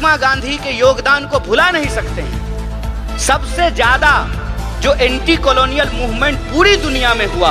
महात्मा गांधी के योगदान को भुला नहीं सकते हैं। सबसे ज्यादा जो एंटी कॉलोनियल मूवमेंट पूरी दुनिया में हुआ,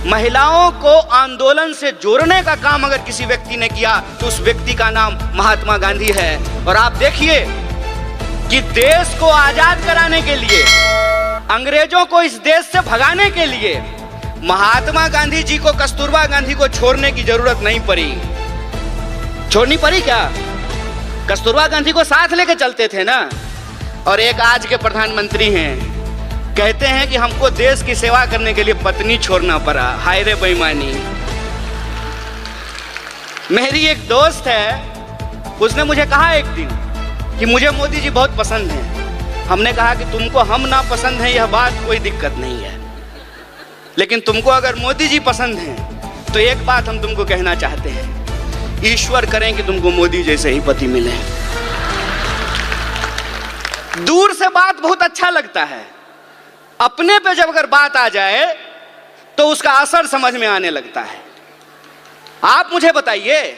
महिलाओं को आंदोलन से जोड़ने का काम अगर किसी व्यक्ति ने किया तो उस व्यक्ति का नाम महात्मा गांधी है। और आप देखिए कि देश को आजाद कराने के लिए, अंग्रेजों को इस देश से भगाने के लिए महात्मा गांधी जी को कस्तूरबा गांधी को छोड़ने की जरूरत नहीं पड़ी। छोड़नी पड़ी क्या? कस्तूरबा गांधी को साथ लेके चलते थे ना। और एक आज के प्रधानमंत्री हैं, कहते हैं कि हमको देश की सेवा करने के लिए पत्नी छोड़ना पड़ा। हाय रे बेईमानी। मेरी एक दोस्त है, उसने मुझे कहा एक दिन कि मुझे मोदी जी बहुत पसंद हैं। हमने कहा कि तुमको हम ना पसंद हैं यह बात कोई दिक्कत नहीं है, लेकिन तुमको अगर मोदी जी पसंद हैं तो एक बात हम तुमको कहना चाहते हैं, ईश्वर करें कि तुमको मोदी जैसे ही पति मिले। दूर से बात बहुत अच्छा लगता है, अपने पे जब अगर बात आ जाए तो उसका असर समझ में आने लगता है। आप मुझे बताइए,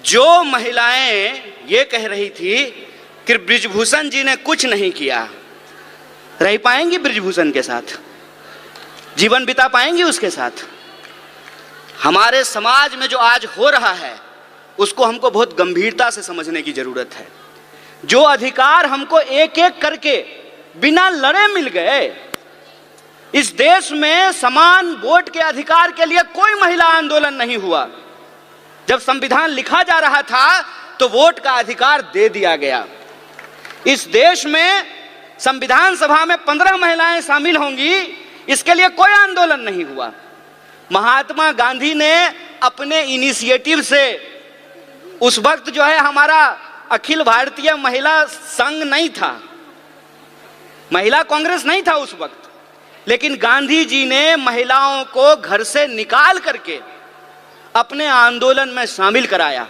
जो महिलाएं ये कह रही थी कि बृजभूषण जी ने कुछ नहीं किया, रह पाएंगी बृजभूषण के साथ? जीवन बिता पाएंगी उसके साथ? हमारे समाज में जो आज हो रहा है उसको हमको बहुत गंभीरता से समझने की जरूरत है। जो अधिकार हमको एक एक करके बिना लड़े मिल गए, इस देश में समान वोट के अधिकार के लिए कोई महिला आंदोलन नहीं हुआ। जब संविधान लिखा जा रहा था तो वोट का अधिकार दे दिया गया। इस देश में संविधान सभा में 15 महिलाएं शामिल होंगी, इसके लिए कोई आंदोलन नहीं हुआ। महात्मा गांधी ने अपने इनिशिएटिव से, उस वक्त जो है हमारा अखिल भारतीय महिला संघ नहीं था, महिला कांग्रेस नहीं था उस वक्त, लेकिन गांधी जी ने महिलाओं को घर से निकाल करके अपने आंदोलन में शामिल कराया।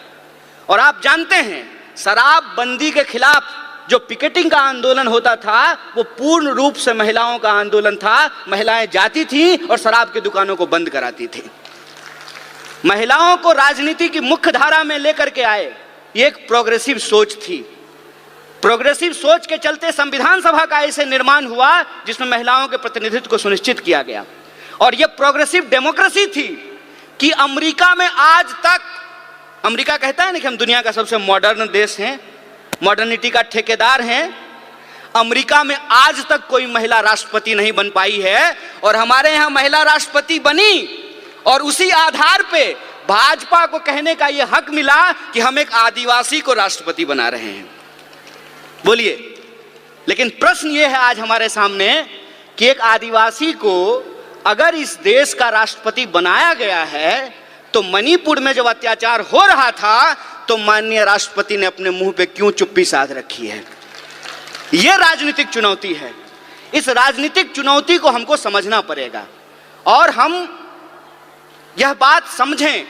और आप जानते हैं, शराबबंदी के खिलाफ जो पिकेटिंग का आंदोलन होता था वो पूर्ण रूप से महिलाओं का आंदोलन था। महिलाएं जाती थीं और शराब की दुकानों को बंद कराती थी। महिलाओं को राजनीति की मुख्य धारा में लेकर के आए, ये एक प्रोग्रेसिव सोच थी। प्रोग्रेसिव सोच के चलते संविधान सभा का ऐसे निर्माण हुआ जिसमें महिलाओं के प्रतिनिधित्व को सुनिश्चित किया गया। और यह प्रोग्रेसिव डेमोक्रेसी थी कि अमेरिका में आज तक, अमेरिका कहता है ना कि हम दुनिया का सबसे मॉडर्न देश हैं, मॉडर्निटी का ठेकेदार हैं। अमेरिका में आज तक कोई महिला राष्ट्रपति नहीं बन पाई है, और हमारे यहाँ महिला राष्ट्रपति बनी और उसी आधार पे भाजपा को कहने का यह हक मिला कि हम एक आदिवासी को राष्ट्रपति बना रहे हैं। बोलिए, लेकिन प्रश्न यह है आज हमारे सामने कि एक आदिवासी को अगर इस देश का राष्ट्रपति बनाया गया है तो मणिपुर में जब अत्याचार हो रहा था तो माननीय राष्ट्रपति ने अपने मुंह पे क्यों चुप्पी साध रखी है? यह राजनीतिक चुनौती है। इस राजनीतिक चुनौती को हमको समझना पड़ेगा और हम यह बात समझें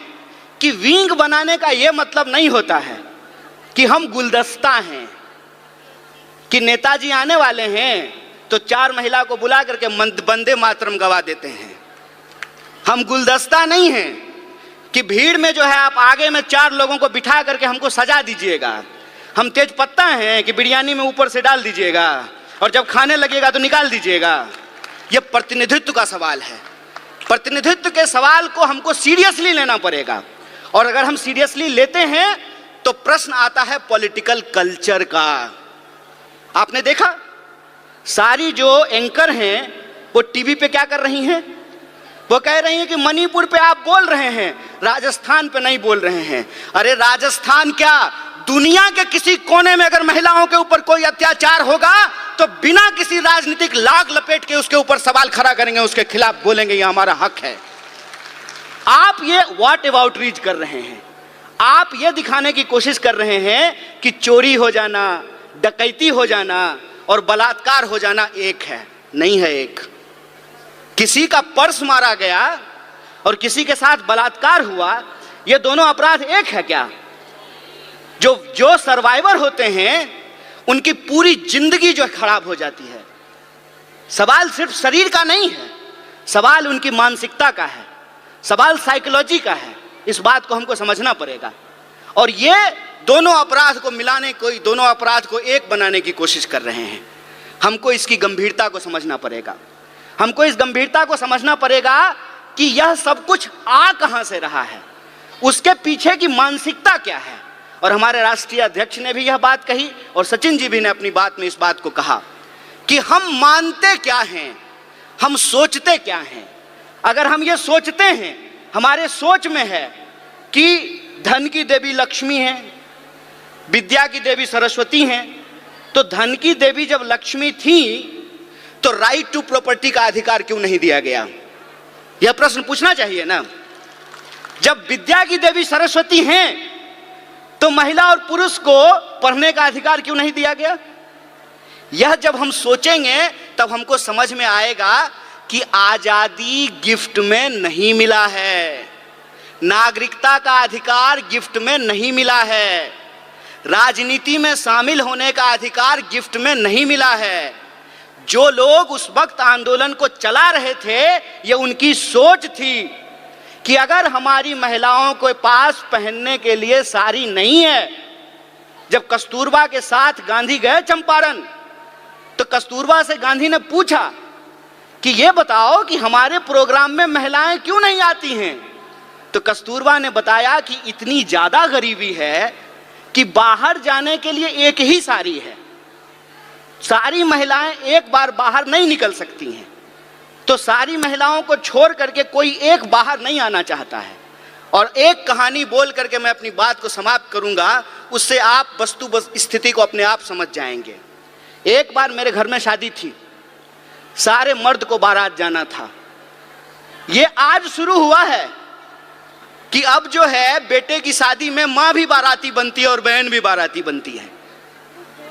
कि विंग बनाने का यह मतलब नहीं होता है कि हम गुलदस्ता हैं, कि नेताजी आने वाले हैं तो 4 महिला को बुला करके वंदे मातरम गवा देते हैं। हम गुलदस्ता नहीं हैं कि भीड़ में जो है आप आगे में 4 लोगों को बिठा करके हमको सजा दीजिएगा। हम तेज पत्ता हैं कि बिरयानी में ऊपर से डाल दीजिएगा और जब खाने लगेगा तो निकाल दीजिएगा। यह प्रतिनिधित्व का सवाल है। प्रतिनिधित्व के सवाल को हमको सीरियसली लेना पड़ेगा, और अगर हम सीरियसली लेते हैं तो प्रश्न आता है पॉलिटिकल कल्चर का। आपने देखा सारी जो एंकर हैं वो टीवी पे क्या कर रही हैं? वो कह रही हैं कि मणिपुर पे आप बोल रहे हैं, राजस्थान पे नहीं बोल रहे हैं। अरे राजस्थान क्या, दुनिया के किसी कोने में अगर महिलाओं के ऊपर कोई अत्याचार होगा तो बिना किसी राजनीतिक लाग लपेट के उसके ऊपर सवाल खड़ा करेंगे, उसके खिलाफ बोलेंगे ये हमारा हक है। आप ये व्हाट अबाउट रीच कर रहे हैं। आप ये दिखाने की कोशिश कर रहे हैं कि चोरी हो जाना, डकैती हो जाना और बलात्कार हो जाना एक है। नहीं है एक। किसी का पर्स मारा गया और किसी के साथ बलात्कार हुआ, ये दोनों अपराध एक है क्या? जो सर्वाइवर होते हैं उनकी पूरी जिंदगी जो खराब हो जाती है। सवाल सिर्फ शरीर का नहीं है, सवाल उनकी मानसिकता का है, सवाल साइकोलॉजी का है। इस बात को हमको समझना पड़ेगा। और ये दोनों अपराध को मिलाने को, दोनों अपराध को एक बनाने की कोशिश कर रहे हैं। हमको इसकी गंभीरता को समझना पड़ेगा। हमको इस गंभीरता को समझना पड़ेगा कि यह सब कुछ आ कहां से रहा है, उसके पीछे की मानसिकता क्या है। और हमारे राष्ट्रीय अध्यक्ष ने भी यह बात कही और सचिन जी भी ने अपनी बात में इस बात को कहा कि हम मानते क्या हैं, हम सोचते क्या हैं। अगर हम ये सोचते हैं, हमारे सोच में है कि धन की देवी लक्ष्मी है, विद्या की देवी सरस्वती हैं, तो धन की देवी जब लक्ष्मी थी तो राइट टू प्रॉपर्टी का अधिकार क्यों नहीं दिया गया? यह प्रश्न पूछना चाहिए ना। जब विद्या की देवी सरस्वती हैं तो महिला और पुरुष को पढ़ने का अधिकार क्यों नहीं दिया गया? यह जब हम सोचेंगे तब हमको समझ में आएगा कि आजादी गिफ्ट में नहीं मिला है, नागरिकता का अधिकार गिफ्ट में नहीं मिला है, राजनीति में शामिल होने का अधिकार गिफ्ट में नहीं मिला है। जो लोग उस वक्त आंदोलन को चला रहे थे, ये उनकी सोच थी कि अगर हमारी महिलाओं के पास पहनने के लिए साड़ी नहीं है। जब कस्तूरबा के साथ गांधी गए चंपारण, तो कस्तूरबा से गांधी ने पूछा कि ये बताओ कि हमारे प्रोग्राम में महिलाएं क्यों नहीं आती हैं? तो कस्तूरबा ने बताया कि इतनी ज्यादा गरीबी है कि बाहर जाने के लिए एक ही साड़ी है, सारी महिलाएं एक बार बाहर नहीं निकल सकती हैं, तो सारी महिलाओं को छोड़ करके कोई एक बाहर नहीं आना चाहता है। और एक कहानी बोल करके मैं अपनी बात को समाप्त करूंगा, उससे आप वस्तु स्थिति को अपने आप समझ जाएंगे। एक बार मेरे घर में शादी थी, सारे मर्द को बारात जाना था। ये आज शुरू हुआ है कि अब जो है बेटे की शादी में माँ भी बाराती बनती है और बहन भी बाराती बनती है।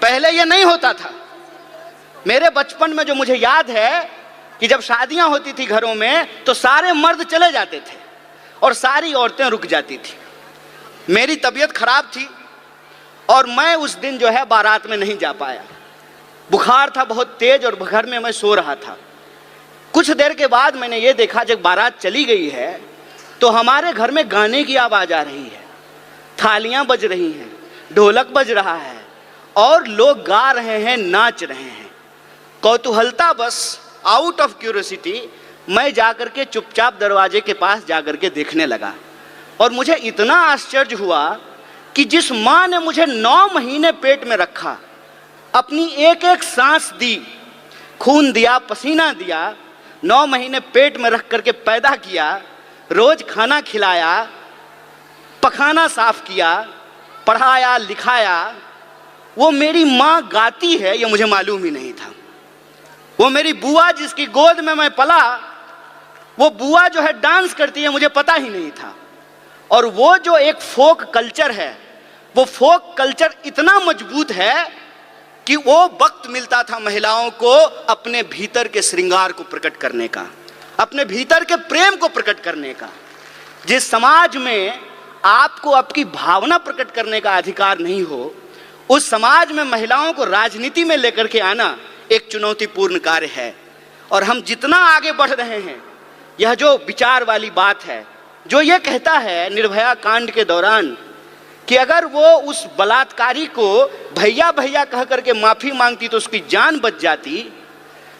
पहले ये नहीं होता था। मेरे बचपन में जो मुझे याद है कि जब शादियां होती थी घरों में तो सारे मर्द चले जाते थे और सारी औरतें रुक जाती थी। मेरी तबीयत खराब थी और मैं उस दिन जो है बारात में नहीं जा पाया। बुखार था बहुत तेज और घर में मैं सो रहा था। कुछ देर के बाद मैंने ये देखा, जब बारात चली गई है तो हमारे घर में गाने की आवाज आ रही है, थालियां बज रही हैं, ढोलक बज रहा है और लोग गा रहे हैं, नाच रहे हैं। कौतूहलता बस, आउट ऑफ क्यूरियोसिटी, मैं जाकर के चुपचाप दरवाजे के पास जाकर के देखने लगा। और मुझे इतना आश्चर्य हुआ कि जिस माँ ने मुझे 9 महीने पेट में रखा, अपनी एक एक सांस दी, खून दिया, पसीना दिया, 9 महीने पेट में रख करके पैदा किया, रोज खाना खिलाया, पखाना साफ किया, पढ़ाया लिखाया, वो मेरी माँ गाती है ये मुझे मालूम ही नहीं था। वो मेरी बुआ जिसकी गोद में मैं पला, वो बुआ जो है डांस करती है, मुझे पता ही नहीं था। और वो जो एक फोक कल्चर है, वो फोक कल्चर इतना मजबूत है कि वो वक्त मिलता था महिलाओं को अपने भीतर के श्रृंगार को प्रकट करने का, अपने भीतर के प्रेम को प्रकट करने का। जिस समाज में आपको आपकी भावना प्रकट करने का अधिकार नहीं हो, उस समाज में महिलाओं को राजनीति में लेकर के आना एक चुनौतीपूर्ण कार्य है। और हम जितना आगे बढ़ रहे हैं, यह जो विचार वाली बात है, जो ये कहता है निर्भया कांड के दौरान कि अगर वो उस बलात्कारी को भैया भैया कह करके माफी मांगती तो उसकी जान बच जाती,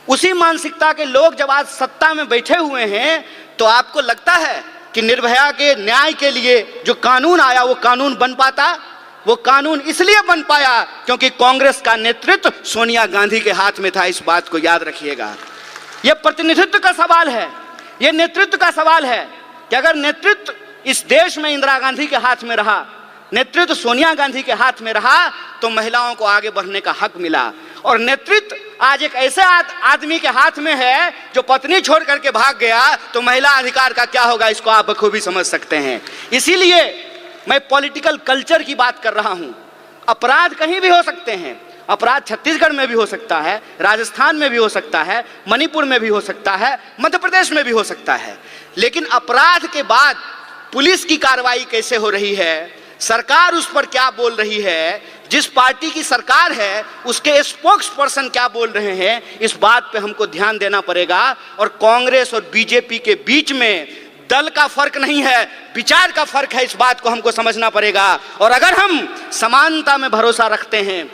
उसी मानसिकता के लोग जब आज सत्ता में बैठे हुए हैं, तो आपको लगता है कि निर्भया के न्याय के लिए जो कानून आया वो कानून बन पाता? वो कानून इसलिए बन पाया क्योंकि कांग्रेस का नेतृत्व सोनिया गांधी के हाथ में था। इस बात को याद रखिएगा। यह प्रतिनिधित्व का सवाल है, यह नेतृत्व का सवाल है कि अगर नेतृत्व इस देश में इंदिरा गांधी के हाथ में रहा, नेतृत्व सोनिया गांधी के हाथ में रहा, तो महिलाओं को आगे बढ़ने का हक मिला। और नेतृत्व आज एक ऐसे आदमी के हाथ में है जो पत्नी छोड़ करके भाग गया, तो महिला अधिकार का क्या होगा, इसको आप बखूबी समझ सकते हैं। इसीलिए मैं पॉलिटिकल कल्चर की बात कर रहा हूं। अपराध कहीं भी हो सकते हैं, अपराध छत्तीसगढ़ में भी हो सकता है, राजस्थान में भी हो सकता है, मणिपुर में भी हो सकता है, मध्य प्रदेश में भी हो सकता है। लेकिन अपराध के बाद पुलिस की कार्रवाई कैसे हो रही है, सरकार उस पर क्या बोल रही है, जिस पार्टी की सरकार है उसके स्पोक्स पर्सन क्या बोल रहे हैं, इस बात पे हमको ध्यान देना पड़ेगा। और कांग्रेस और बीजेपी के बीच में दल का फर्क नहीं है, विचार का फर्क है। इस बात को हमको समझना पड़ेगा। और अगर हम समानता में भरोसा रखते हैं,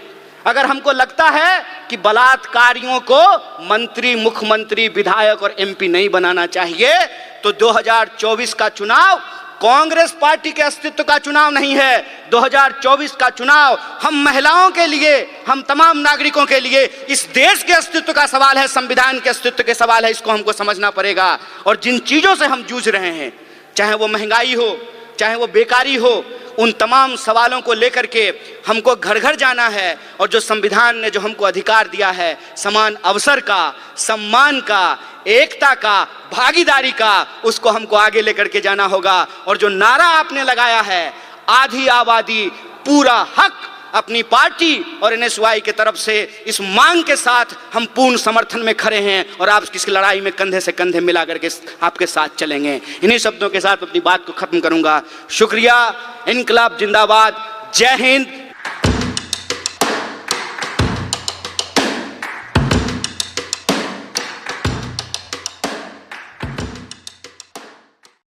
अगर हमको लगता है कि बलात्कारियों को मंत्री, मुख्यमंत्री, विधायक और एमपी नहीं बनाना चाहिए, तो 2024 का चुनाव कांग्रेस पार्टी के अस्तित्व का चुनाव नहीं है। 2024 का चुनाव हम महिलाओं के लिए, हम तमाम नागरिकों के लिए, इस देश के अस्तित्व का सवाल है, संविधान के अस्तित्व के सवाल है। इसको हमको समझना पड़ेगा। और जिन चीजों से हम जूझ रहे हैं, चाहे वो महंगाई हो, चाहे वो बेकारी हो, उन तमाम सवालों को लेकर के हमको घर घर जाना है। और जो संविधान ने जो हमको अधिकार दिया है, समान अवसर का, सम्मान का, एकता का, भागीदारी का, उसको हमको आगे लेकर के जाना होगा। और जो नारा आपने लगाया है, आधी आबादी पूरा हक, अपनी पार्टी और एनएसवाई के तरफ से इस मांग के साथ हम पूर्ण समर्थन में खड़े हैं और आप किस लड़ाई में कंधे से कंधे मिला करके आपके साथ चलेंगे। इन्हीं शब्दों के साथ अपनी बात को खत्म करूंगा। शुक्रिया। इनकलाब जिंदाबाद। जय हिंद,